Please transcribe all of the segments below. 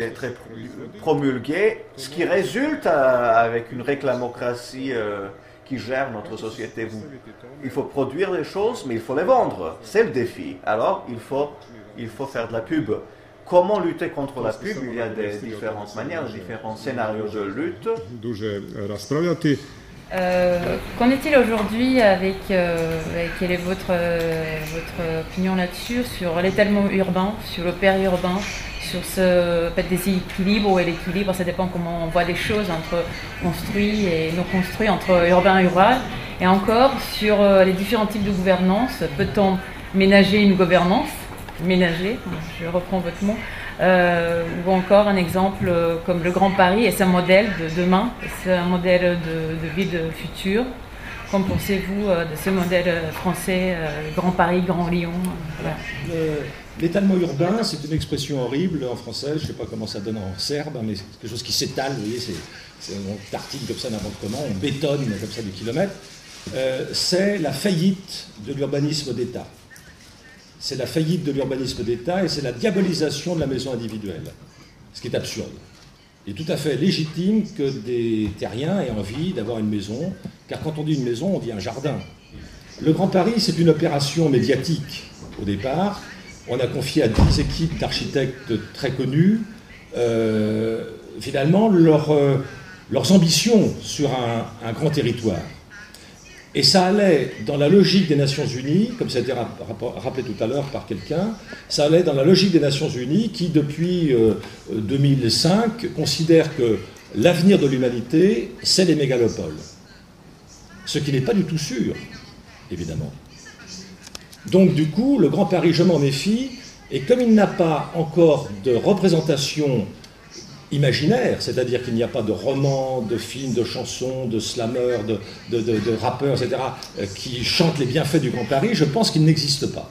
très promulgué, ce qui résulte avec une réclamocratie qui gère notre société. Il faut produire des choses, mais il faut les vendre. C'est le défi. Alors, il faut faire de la pub. Comment lutter contre la pub? Il y a des différentes manières, différents scénarios de lutte. Qu'en est-il aujourd'hui avec quelle est votre opinion là-dessus, sur l'étalement urbain, sur le périurbain, sur ce déséquilibre ou l'équilibre, ça dépend comment on voit les choses entre construit et non construit, entre urbain et rural, et encore sur les différents types de gouvernance. Peut-on ménager une gouvernance, ménager, je reprends votre mot, ou encore un exemple comme le Grand Paris, est-ce un modèle de demain, c'est un modèle de ville future? Qu'en pensez-vous de ce modèle français, Grand Paris, Grand Lyon? Voilà. L'étalement urbain, c'est une expression horrible en français, je ne sais pas comment ça donne en serbe, mais c'est quelque chose qui s'étale, vous voyez, on tartine comme ça n'importe comment, on bétonne comme ça des kilomètres. C'est la faillite de l'urbanisme d'État. C'est la faillite de l'urbanisme d'État et c'est la diabolisation de la maison individuelle, ce qui est absurde. Il est tout à fait légitime que des terriens aient envie d'avoir une maison, car quand on dit une maison, on dit un jardin. Le Grand Paris, c'est une opération médiatique au départ. On a confié à 10 équipes d'architectes très connus, finalement, leurs ambitions sur un grand territoire. Et ça allait dans la logique des Nations Unies, comme ça a été rappelé tout à l'heure par quelqu'un, ça allait dans la logique des Nations Unies qui, depuis 2005, considère que l'avenir de l'humanité, c'est les mégalopoles. Ce qui n'est pas du tout sûr, évidemment. Donc, du coup, le Grand Paris, je m'en méfie, et comme il n'a pas encore de représentation imaginaire, c'est-à-dire qu'il n'y a pas de romans, de films, de chansons, de slameurs, de rappeurs, etc., qui chantent les bienfaits du Grand Paris, je pense qu'il n'existe pas.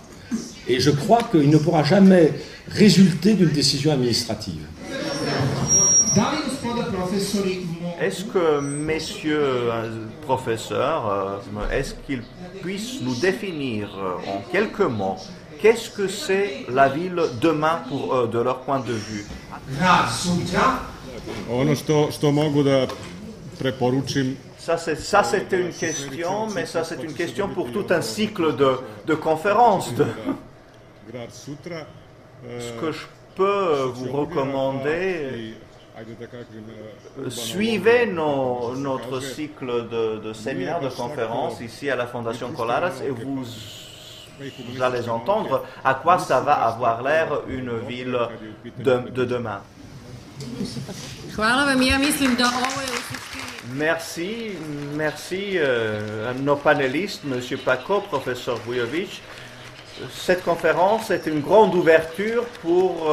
Et je crois qu'il ne pourra jamais résulter d'une décision administrative. Est-ce que, messieurs professeurs, est-ce qu'ils puissent nous définir en quelques mots qu'est-ce que c'est la ville demain pour eux, de leur point de vue? Ça c'était une question, mais ça c'est une question pour tout un cycle de conférences. Ce que je peux vous recommander, suivez notre cycle de séminaires, de conférences ici à la Fondation Colares et vous allez entendre à quoi ça va avoir l'air une ville de demain. Merci à nos panélistes, M. Paco, professeur Vujović. Cette conférence est une grande ouverture pour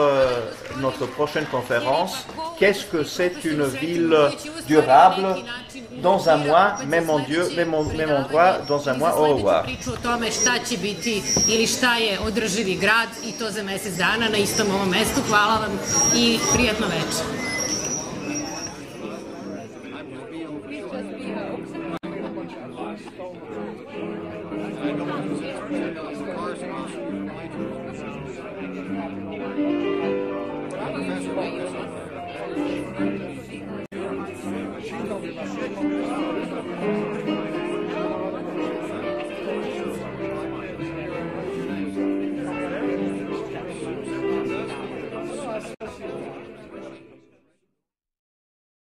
notre prochaine conférence. Qu'est-ce que c'est une ville durable? Dans un mois, même endroit, dans un mois, au revoir. Priču o tome šta će biti ili šta je održivi grad i to za mesec dana na istom ovom mestu. Hvala vam i prijatno večer.